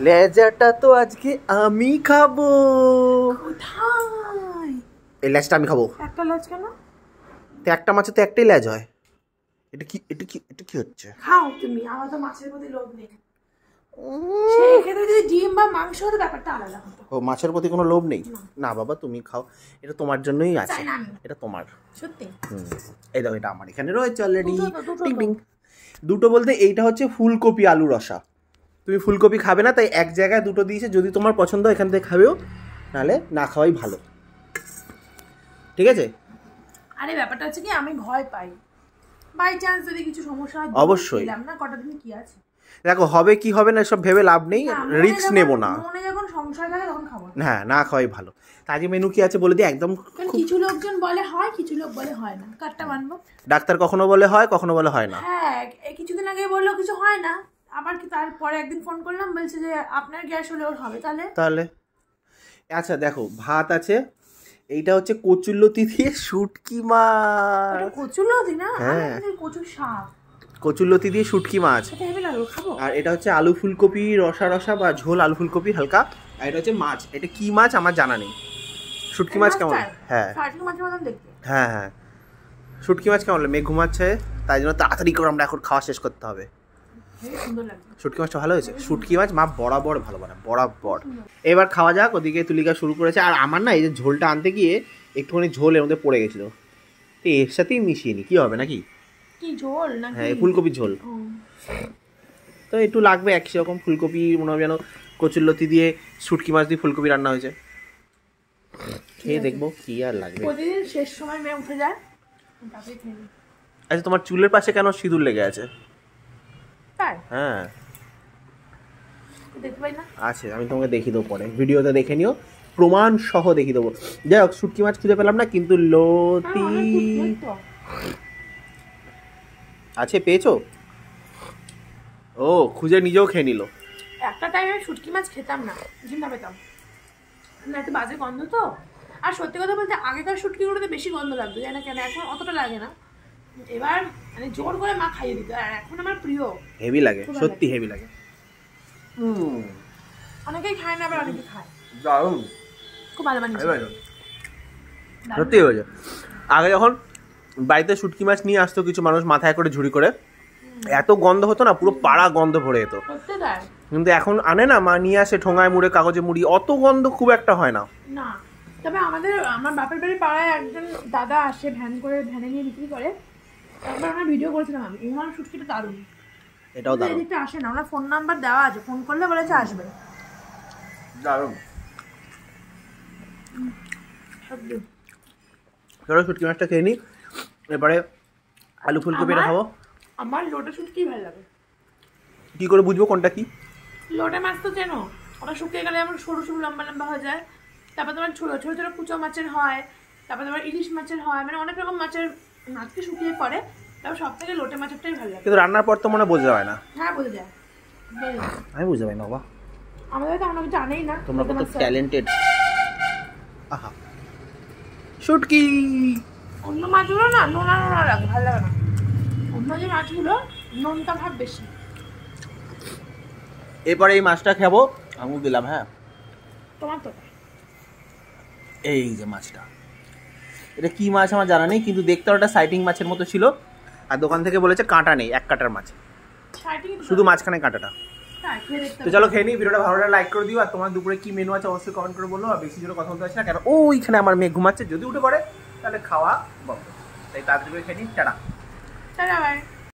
লেজাটা তো আজকে আমি খাবো। কোথায়? এই লেজটা আমি খাবো। একটা লেজ কেন? তো একটা মাছে তো একটাই লেজ হয়। এটা কি হচ্ছে? খাও তুমি, আমার তো মাছের প্রতি লোভ নেই। সেক্ষেত্রে যদি ডিম বা মাংস হতো ব্যাপারটা আলাদা হতো। ও, মাছের প্রতি কোনো লোভ নেই? না বাবা, তুমি খাও, এটা তোমার জন্যই আছে, এটা তোমার। সত্যি? এই দাও, এটা আমার এখানে রয়েছে অলরেডি। টিং টিং। দুটো বলতে এইটা হচ্ছে ফুলকপি আলু রসা। তুমি ফুলকপি খাবে না, তাই এক জায়গায় দুটো দিয়েছে। যদি তোমার পছন্দ এখান থেকে খাবেও, নাহলে না খাওয়াই ভালো, ঠিক আছে? আরে ব্যাপারটা হচ্ছে কি, আমি ভয় পাই বাই চান্স যদি কিছু সমস্যা হয়। অবশ্যই না, কটা দিন কি আছে, দেখো হবে কি হবে না সব ভেবে লাভ নেই, রিস্ক নেব না। মনে যখন সংশয় থাকে তখন খাবো। হ্যাঁ, না খাওয়াই ভালো। আজকে মেনু কি আছে বলে দিই একদম। কিছু লোকজন বলে হয়, কিছু লোক বলে হয় না, কারটা মানবো? ডাক্তার কখনো বলে হয়, কখনো বলে হয় না। হ্যাঁ, কিছুদিন আগে বললো কিছু হয় না, আবার কি তারপরে একদিন ফোন করলাম বলছে যে আপনার গ্যাস হলে ওর হবে। তাহলে আচ্ছা দেখো, ভাত আছে, এইটা হচ্ছে কচুরলতি দিয়ে শুটকি মাছ। কচুরলতি না, কচুর শাক। কচুরলতি দিয়ে শুটকি মাছ। আর এটা হচ্ছে আলু ফুলকপি রসা রসা বা ঝোল আলু ফুলকপি হালকা। আর এটা হচ্ছে মাছ। এটা কি মাছ আমার জানা নেই। শুটকি মাছ কেমন? হ্যাঁ হ্যাঁ হ্যাঁ, শুটকি মাছ কেমন? মেঘ ঘুমাচ্ছে, তাই জন্য তাড়াতাড়ি করে আমরা এখন খাওয়া শেষ করতে হবে। শুটকি মাছটা ভালো হয়েছে। শুটকি মাছ মা বরাবর ভালো বানায়, বরাবর। এবার খাওয়া যাক। ওদিকে তুলিকা শুরু করেছে। আর আমার না এই যে ঝোলটা আনতে গিয়ে একটুখানি ঝোল এর মধ্যে পড়ে গেছিলো, তো এর সাথেই মিশিয়ে নি, কি হবে নাকি? কি ঝোল? হ্যাঁ, ফুলকপির ঝোল। তো একটু লাগবে, একই রকম ফুলকপি মনে হবে যেন কচুরলতি দিয়ে শুটকি মাছ দিয়ে ফুলকপি রান্না হয়েছে। খেয়ে দেখবো কি আর লাগবে। প্রতিদিন শেষ সময় মেয়ে উঠে যায়। আচ্ছা, তোমার চুলের পাশে কেন সিঁদুর লেগে আছে? হ্যাঁ আছে, আমি তোমাকে দেখিয়ে দেবো পরে, ভিডিওতে দেখে নিও, প্রমাণ সহ দেখিয়ে দেবো। যাই হোক, শুটকি মাছ খুঁজে পেলাম না, কিন্তু লতি আছে। পেয়েছো? ও, খুঁজে নিজেও খেয়ে নিল। একটা টাইমে শুটকি মাছ খেতাম না, ঘৃণা পেতাম না, একটু বাজে গন্ধ তো। আর সত্যি কথা বলতে আগেকার শুটকিগুলোতে বেশি গন্ধ লাগতো, জানি না কেন, এখন অতটা লাগে না। এবার মানে জোর করে মা খাইয়ে দিত, আর এখন আমার প্রিয়। হেভি লাগে, সত্যি হেভি লাগে। অনেকেই খায় না, আবার অনেকে খায়। দারুণ, খুব ভালো বানিয়েছে সত্যি হয়েছে। আগে যখন বাড়িতে শুটকি মাছ নিয়ে আসতো কিছু মানুষ মাথায় করে ঝুড়ি করে, এত গন্ধ হতো না, পুরো পাড়া গন্ধ ভরে যেত। কিন্তু এখন আনে না মা, নিয়ে আসে ঠোঙায় মুড়ে কাগজে মুড়ি, অত গন্ধ খুব একটা হয় না। না, তবে আমার বাপের বাড়ির পাড়ায় একজন দাদা আসে, ভ্যানে নিয়ে বিক্রি করে। একবার আমরা ভিডিও করেছিলাম, আমি ওনার শুটকিটা দারুণ। এটাও দারুণ। এদিকটা আসে না, ওনার ফোন নাম্বার দেওয়া আছে, ফোন করলে বলেছে আসবে। দারুণ। চলো শুটকি মাছটা খেয়ে নিই, এরপরে আলু ফুলকপিটা খাবো। আমার লোটে শুটকি ভালো লাগে। কি করে বুঝবো কোনটা কি? লোটে মাছ তো চেনো, ওটা শুকিয়ে গেলে এমন সরু সরু লম্বা লম্বা হয়ে যায়। তারপর তোমার ছোট ছোট ছোট কুচো মাছের হয়, তারপর তোমার ইলিশ মাছের হয়, মানে অনেক রকম মাছকে শুকিয়ে পড়ে। তারপর সব থেকে লোটে মাছেরটাই ভালো লাগে। কিন্তু রান্নার পর তো মনে বোঝা যায় না। হ্যাঁ, বোঝা যায়। আমি বুঝতে পারি না বাবা, আমাদের তো আমরা জানেই না। তোমরা কত ট্যালেন্টেড। আহা, শুটকি। অন্য মাছগুলো না নোনা নোনা লাগে, ভালো লাগে না। অন্য যে মাছগুলো নোনটা ভাব বেশি। এরপরে এই মাছটা খাবো, আঙুল দিলাম। হ্যাঁ, তোমার তো এই যে মাছটা, এটা কি মাছ আমার জানা নেই, কিন্তু দেখতে ওটা সাইটিং মাছের মতো ছিল। আর দোকান থেকে বলেছে কাঁটা নেই, এক কাঁটার মাছ, শুধু মাঝখানে কাঁটাটা। তো চলো খেয়ে নিই। ভিডিওটা ভালো লাগলে লাইক করে দিও। আর তোমার দুপুরে কি মেনু আছে অবশ্যই কমেন্ট করে বলো। আর বেশি জোরে কথা বলতে পারছি না, কেন ওইখানে আমার মেয়ে ঘুমাচ্ছে, যদি উঠে পড়ে তাহলে খাওয়া বন্ধ। তাই তাড়াতাড়ি করে খেয়ে নিই। টাটা। বাই।